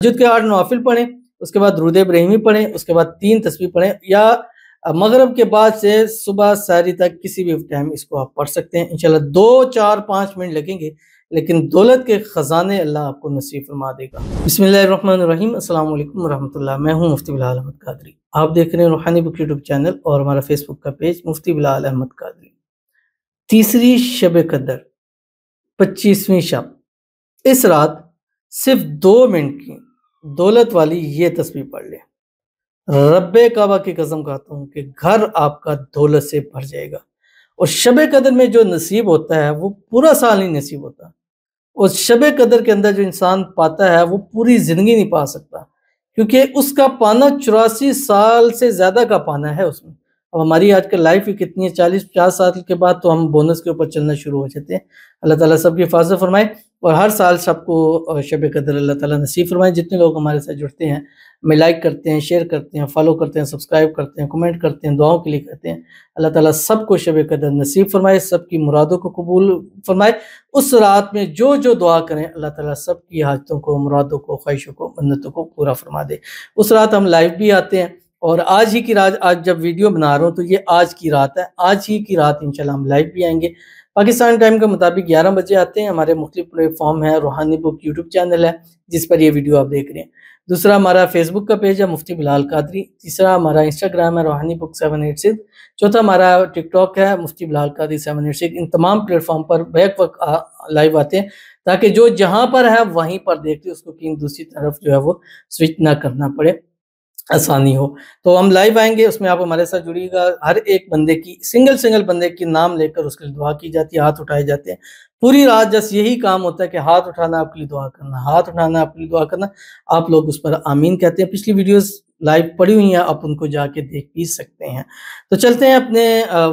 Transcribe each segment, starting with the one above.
تہجد کے 8 نوافل پڑھیں، اس کے بعد درود ابراہیمی پڑھیں، اس کے بعد 3 تسبیح پڑھیں، یا مغرب کے بعد سے صبح سحری تک کسی بھی ٹائم اس کو آپ پڑھ سکتے ہیں۔ انشاءاللہ 2 4 5 منٹ لگیں گے، لیکن دولت کے خزانے اللہ آپ کو نصیب فرما دے گا۔ بسم اللہ الرحمن الرحیم۔ السلام علیکم ورحمۃ اللہ۔ میں ہوں مفتی بلال احمد قادری۔ آپ دیکھ رہے ہیں روحانی بک یوٹیوب چینل اور ہمارا فیس بک کا پیج مفتی بلال احمد قادری۔ تیسری شب قدر، 25ویں شب، اس رات صرف 2 منٹ کی دولت والی یہ تسبیح پڑھ لیں۔ رب کعبہ کی قسم کھاتا ہوں کہ گھر آپ کا دولت سے بھر جائے گا، اور شب قدر میں جو نصیب ہوتا ہے وہ پورا سال نہیں نصیب ہوتا، اور شب قدر کے اندر جو انسان پاتا ہے وہ پوری زندگی نہیں پا سکتا، کیونکہ اس کا پانا 84 سال سے زیادہ کا پانا ہے اس میں۔ اب ہماری آج کل لائف ہی کتنی ہے، 40-50 سال کے بعد تو ہم بونس کے اوپر چلنا شروع ہو جاتے ہیں۔ اللہ تعالیٰ سب کی حفاظت فرمائے، اور ہر سال سب کو شب قدر اللہ تعالیٰ نصیب فرمائے۔ جتنے لوگ ہمارے ساتھ جڑتے ہیں، ہمیں لائک کرتے ہیں، شیئر کرتے ہیں، فالو کرتے ہیں، سبسکرائب کرتے ہیں، کمنٹ کرتے ہیں، دعاؤں کے لیے کہتے ہیں، اللہ تعالیٰ سب کو شب قدر نصیب فرمائے، سب کی مرادوں کو قبول فرمائے۔ اس رات میں جو جو دعا کریں اللہ تعالیٰ سب کی حاجتوں کو، مرادوں کو، خواہشوں کو، منتوں کو پورا فرما دے۔ اس رات ہم لائیو بھی آتے ہیں، اور آج ہی کی رات، آج جب ویڈیو بنا رہا ہوں تو یہ آج کی رات ہے، آج ہی کی رات انشاءاللہ ہم لائیو بھی آئیں گے۔ پاکستان ٹائم کے مطابق 11 بجے آتے ہیں۔ ہمارے مختلف پلیٹ فارم ہے، روحانی بک یوٹیوب چینل ہے جس پر یہ ویڈیو آپ دیکھ رہے ہیں۔ دوسرا ہمارا فیس بک کا پیج ہے مفتی بلال قادری۔ تیسرا ہمارا انسٹاگرام ہے روحانی بک 786۔ چوتھا ہمارا ٹک ٹاک ہے مفتی بلال قادری 786۔ ان تمام پلیٹ فارم پر بیک وقت لائیو آتے ہیں، تاکہ جو جہاں پر ہے وہیں پر دیکھ لے، اس کو کہیں دوسری طرف جو ہے وہ سوئچ نہ کرنا پڑے، آسانی ہو۔ تو ہم لائیو آئیں گے، اس میں آپ ہمارے ساتھ جڑیے گا۔ ہر ایک بندے کی سنگل بندے کی نام لے کر اس کے لیے دعا کی جاتی ہے، ہاتھ اٹھائے جاتے ہیں۔ پوری رات جس یہی کام ہوتا ہے کہ ہاتھ اٹھانا، آپ کے لیے دعا کرنا، ہاتھ اٹھانا، آپ کے لیے دعا کرنا۔ آپ لوگ اس پر آمین کہتے ہیں۔ پچھلی ویڈیوز لائیو پڑی ہوئی ہیں، آپ ان کو جا کے دیکھ بھی سکتے ہیں۔ تو چلتے ہیں اپنے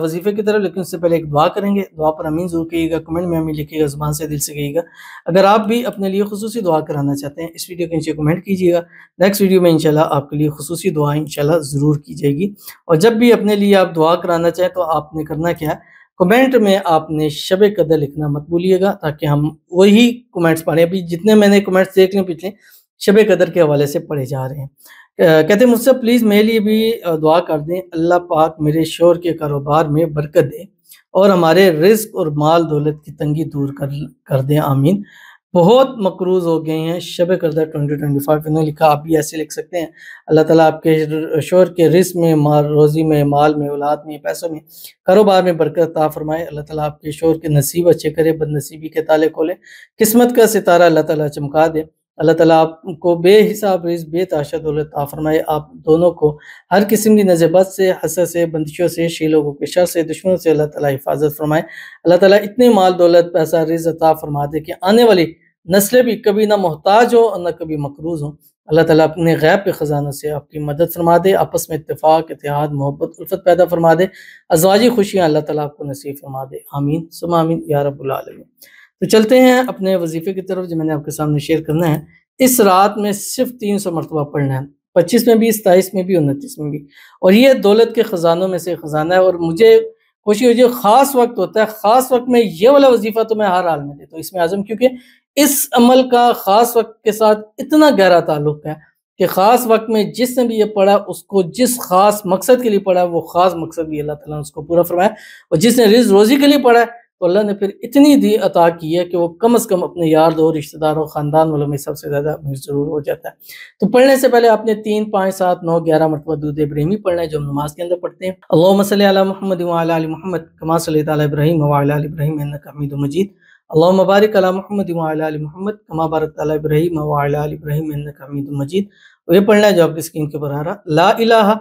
وظیفے کی طرف، لیکن اس سے پہلے ایک دعا کریں گے۔ دعا پر آمین ضرور کہیے گا، کمنٹ میں آمین لکھیے گا، زبان سے دل سے کہیے گا۔ اگر آپ بھی اپنے لیے خصوصی دعا کرانا چاہتے ہیں، اس ویڈیو کے نیچے کمنٹ کیجیے گا، نیکسٹ ویڈیو میں انشاءاللہ آپ کے لیے خصوصی دعائیں انشاءاللہ ضرور کی جائے گی۔ اور جب بھی اپنے لیے آپ دعا کرانا چاہیں تو آپ نے کرنا کیا ہے، کمنٹ میں آپ نے شب قدر لکھنا مت بھولیے گا، تاکہ ہم وہی کمنٹس پڑھیں۔ ابھی جتنے میں نے کمنٹس دیکھ لیں پچھلے، شب قدر کے حوالے سے پڑھے جا رہے ہیں۔ کہتے ہیں مجھ سے پلیز میرے لیے بھی دعا کر دیں، اللہ پاک میرے شوہر کے کاروبار میں برکت دے اور ہمارے رزق اور مال دولت کی تنگی دور کر دیں، آمین۔ بہت مقروض ہو گئے ہیں، شب قدر 2025 انہوں نے لکھا، آپ بھی ایسے لکھ سکتے ہیں۔ اللہ تعالیٰ آپ کے شوہر کے رزق میں، مال روزی میں، مال میں، اولاد میں، پیسوں میں، کاروبار میں برکت عطا فرمائے۔ اللہ تعالیٰ آپ کے شوہر کے نصیب اچھے کرے، بد نصیبی کے تالے کھولے، قسمت کا ستارہ اللہ تعالیٰ چمکا دے۔ اللہ تعالیٰ آپ کو بے حساب رزق، بے تحاشا دولت عطا فرمائے۔ آپ دونوں کو ہر قسم کی نظر بد سے، حسد سے، بندشوں سے، شیلوگوں کے شر سے، دشمنوں سے اللہ تعالیٰ حفاظت فرمائے۔ اللہ تعالیٰ اتنے مال دولت، پیسہ، رزق عطا فرما دے کہ آنے والی نسلیں بھی کبھی نہ محتاج ہو اور نہ کبھی مقروض ہوں۔ اللہ تعالیٰ اپنے غیب کے خزانوں سے آپ کی مدد فرما دے، آپس میں اتفاق، اتحاد، محبت، الفت پیدا فرما دے، ازواجی خوشیاں اللہ تعالیٰ آپ کو نصیب فرما دے، آمین ثم آمین یا رب العالمین۔ تو چلتے ہیں اپنے وظیفے کی طرف جو میں نے آپ کے سامنے شیئر کرنا ہے۔ اس رات میں صرف 300 مرتبہ پڑھنا ہے، 25 میں بھی، 27 میں بھی، 29 میں بھی، اور یہ دولت کے خزانوں میں سے خزانہ ہے۔ اور مجھے خوشی ہوئی، جو خاص وقت ہوتا ہے، خاص وقت میں یہ والا وظیفہ تو میں ہر حال میں دیتا ہوں، اس میں اعظم، کیونکہ اس عمل کا خاص وقت کے ساتھ اتنا گہرا تعلق ہے کہ خاص وقت میں جس نے بھی یہ پڑھا، اس کو جس خاص مقصد کے لیے پڑھا، وہ خاص مقصد بھی اللہ تعالیٰ نے اس کو پورا فرمایا۔ اور جس نے رزق روزی کے لیے پڑھا ہے تو اللہ نے پھر اتنی دی عطا کی ہے کہ وہ کم از کم اپنے یار دو، رشتہ داروں، خاندان والوں میں سب سے زیادہ امیر ضرور ہو جاتا ہے۔ تو پڑھنے سے پہلے آپ نے 3 5 7 9 11 مرتبہ درود ابراہیمی پڑھنا ہے، جو ہم نماز کے اندر پڑھتے ہیں۔ اللہم صلی علی محمد وعلی آل محمد کما صلیت علی ابراہیم وعلی آل ابراہیم انک حمید مجید۔ اللہم بارک علی محمد وعلی آل محمد کما بارکت علی ابراہیم وعلی آل ابراہیم انک حمید مجید۔ اور یہ پڑھنا ہے جو آپ کی اسکرین کے اوپر آ رہا، لا الہ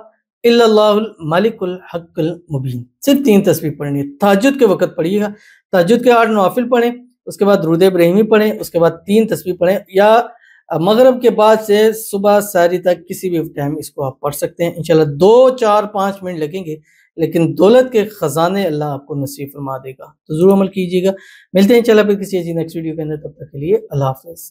الا اللہ الملک الحق المبین۔ صرف 3 تسبیح پڑھنی ہے۔ تہجد کے وقت پڑھیے گا، تہجد کے 8 نوافل پڑھیں، اس کے بعد درود ابراہیمی پڑھیں، اس کے بعد 3 تسبیح پڑھیں، یا مغرب کے بعد سے صبح سحری تک کسی بھی ٹائم اس کو آپ پڑھ سکتے ہیں۔ انشاءاللہ 2 4 5 منٹ لگیں گے، لیکن دولت کے خزانے اللہ آپ کو نصیب فرما دے گا، تو ضرور عمل کیجیے گا۔ ملتے ہیں انشاءاللہ پھر کسی ایسی نیکسٹ ویڈیو کے اندر، تب تک کے لیے اللہ حافظ۔